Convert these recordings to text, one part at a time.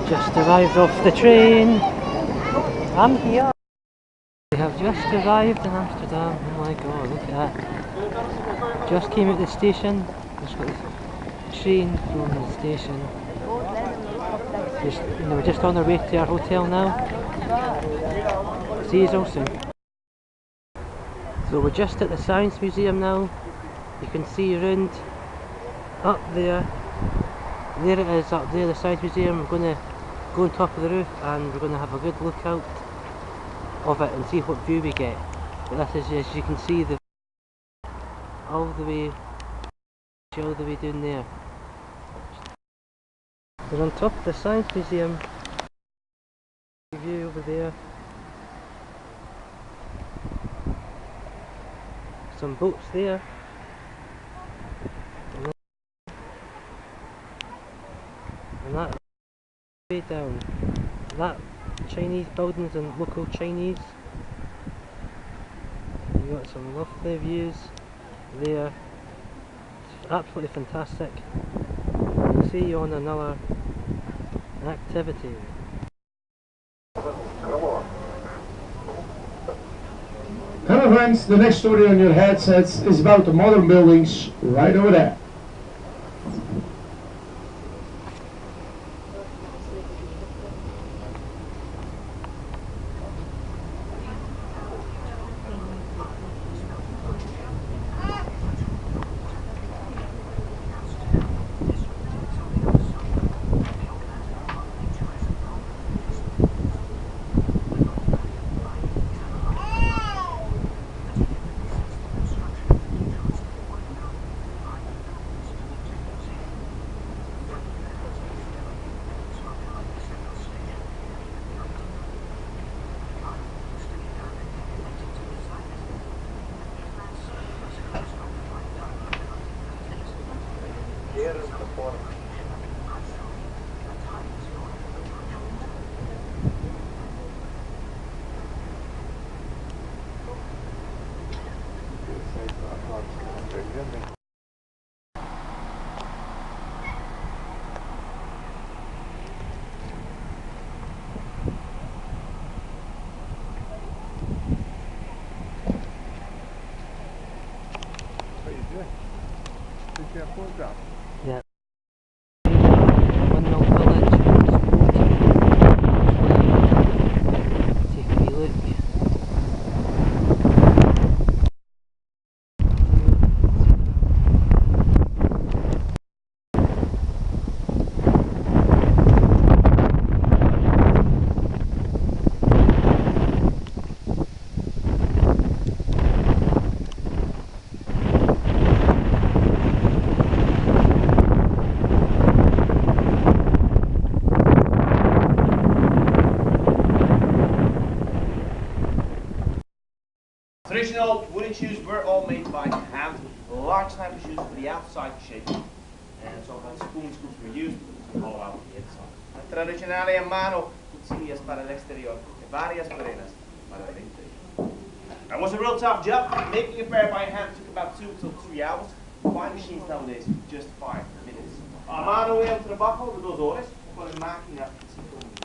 Just arrived off the train. I'm here. We have just arrived in Amsterdam. Oh my god, look at that. Just came out the station. Just got the train from the station. We're just on our way to our hotel now. See you all soon. So we're just at the Science Museum now. You can see around up there. There it is, up there, the Science Museum. We're going to go on top of the roof and we're going to have a good look out of it and see what view we get. But this is, as you can see, the all the way down there. We're on top of the Science Museum. View over there. Some boats there. And that way down. That Chinese buildings and local Chinese. You got some lovely views there. It's absolutely fantastic. I'll see you on another activity. Hello friends, the next story on your headsets is about the modern buildings right over there. Yeah. Windmill village. Take a wee look. Traditional wooden shoes were all made by hand. Large type of shoes for the outside shape. And so-called spoon screws were used to hollow out the inside. Tradicionale a mano, cuchillas para el exterior, y varias perennas para el interior. It was a real tough job. Making a pair by hand took about 2 to 3 hours. By machines nowadays, just 5 minutes. A mano e al trabajo de 2 horas, con la máquina 5 minutos.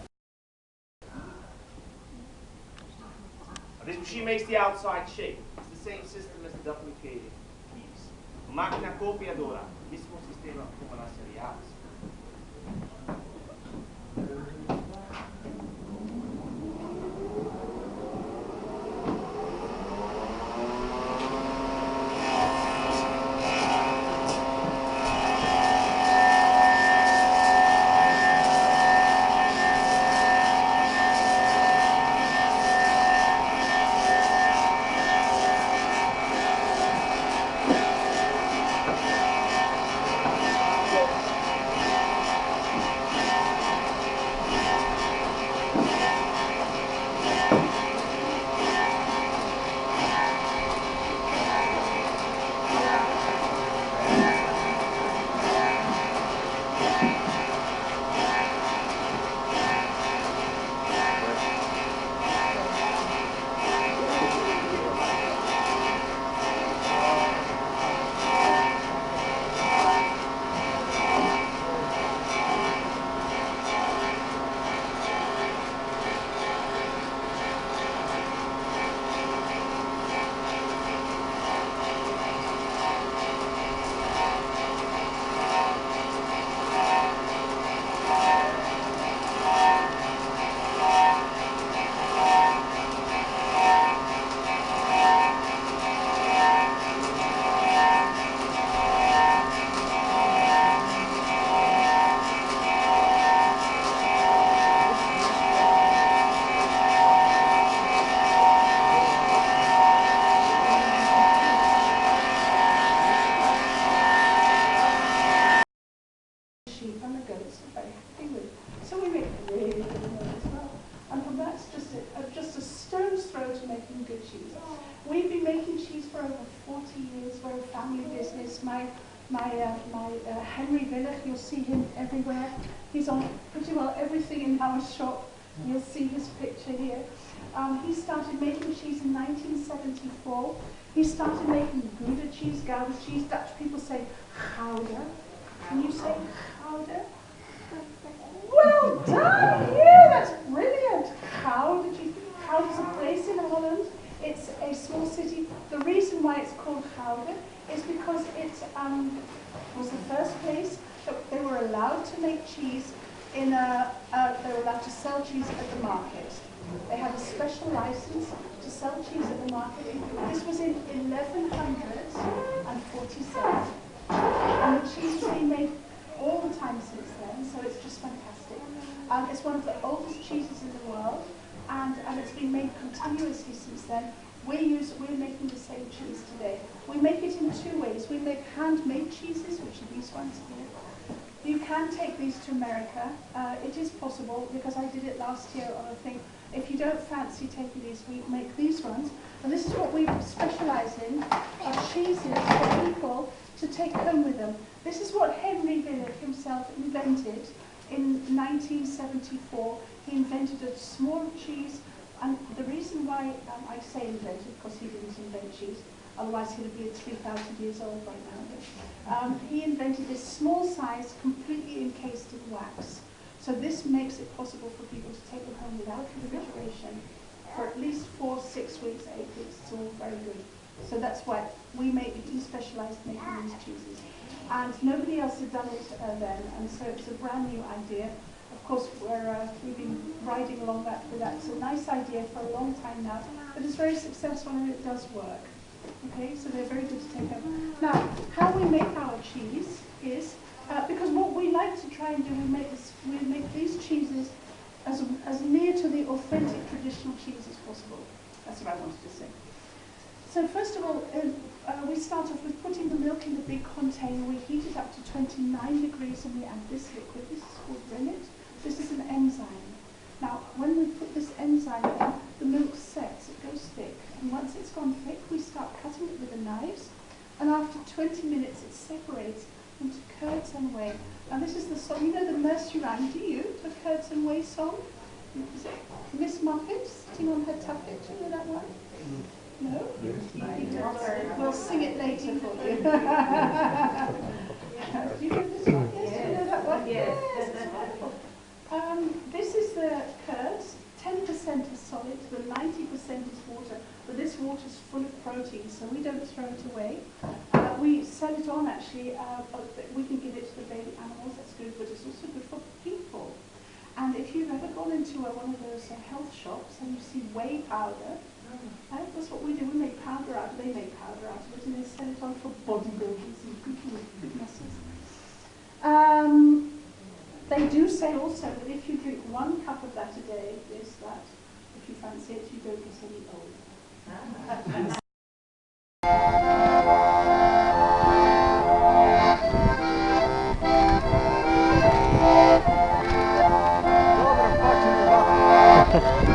This machine makes the outside shape. It's the same system as the duplicated keys. Máquina copiadora, mismo sistema como las seriales. years. We're a family business. My Henry Villach, you'll see him everywhere. He's on pretty well everything in our shop. You'll see his picture here. He started making cheese in 1974. He started making Gouda cheese, Gouda cheese. Dutch people say Gouda. Can you say Gouda? Well done! Yeah, that's brilliant. Gouda cheese. Gouda is a place in Holland. It's a small city. The reason why it's called Gouda is because it was the first place that they were allowed to make cheese they were allowed to sell cheese at the market. They had a special license to sell cheese at the market. This was in 1147. And the cheese has been made all the time since then, so it's just fantastic. It's one of the oldest cheeses in the world, and it's been made continuously since then. We're making the same cheese today. We make it in two ways. We make handmade cheeses, which are these ones here. You can take these to America. It is possible, because I did it last year on a thing. If you don't fancy taking these, we make these ones. And this is what we specialize in, are cheeses for people to take home with them. This is what Henry Villach himself invented in 1974. He invented a small cheese, and the reason why I say invented, because he didn't invent cheese, otherwise he would be at 3,000 years old right now. He invented this small size, completely encased in wax. So this makes it possible for people to take them home without refrigeration for at least 4, 6 weeks, 8 weeks. It's all very good. So that's why we specialize in making these cheeses. And nobody else had done it then, and so it's a brand new idea. Of course, we've been riding along with that. It's a nice idea for a long time now, but it's very successful and it does work. Okay, so they're very good to take home. Now, how we make our cheese is, because what we like to try and do, we make these cheeses as near to the authentic traditional cheese as possible. That's what I wanted to say. So first of all, we start off with putting the milk in the big container. We heat it up to 29 degrees and we add this liquid. This is called rennet. This is an enzyme. Now, when we put this enzyme in, the milk sets, it goes thick. And once it's gone thick, we start cutting it with the knives. And after 20 minutes, it separates into curds and whey. Now, this is the song. You know the nursery rhyme, do you? The curds and whey song? Is it Miss Muffet sitting on her tuffet? Do you know that one? No? We'll sing it later for you. Do you know this one? Yes, do you know that one? Yes. This is the curds. 10% is solid, the 90% is water. But this water is full of protein, so we don't throw it away. We sell it on, actually. We can give it to the baby animals, that's good, but it's also good for people. And if you've ever gone into one of those health shops and you see whey powder, that's what we do. We make powder out of it. They make powder out of it, and they sell it on for bodybuilders and people with good muscles. They do say also that if you drink 1 cup of that a day, if you fancy it, you don't get any older.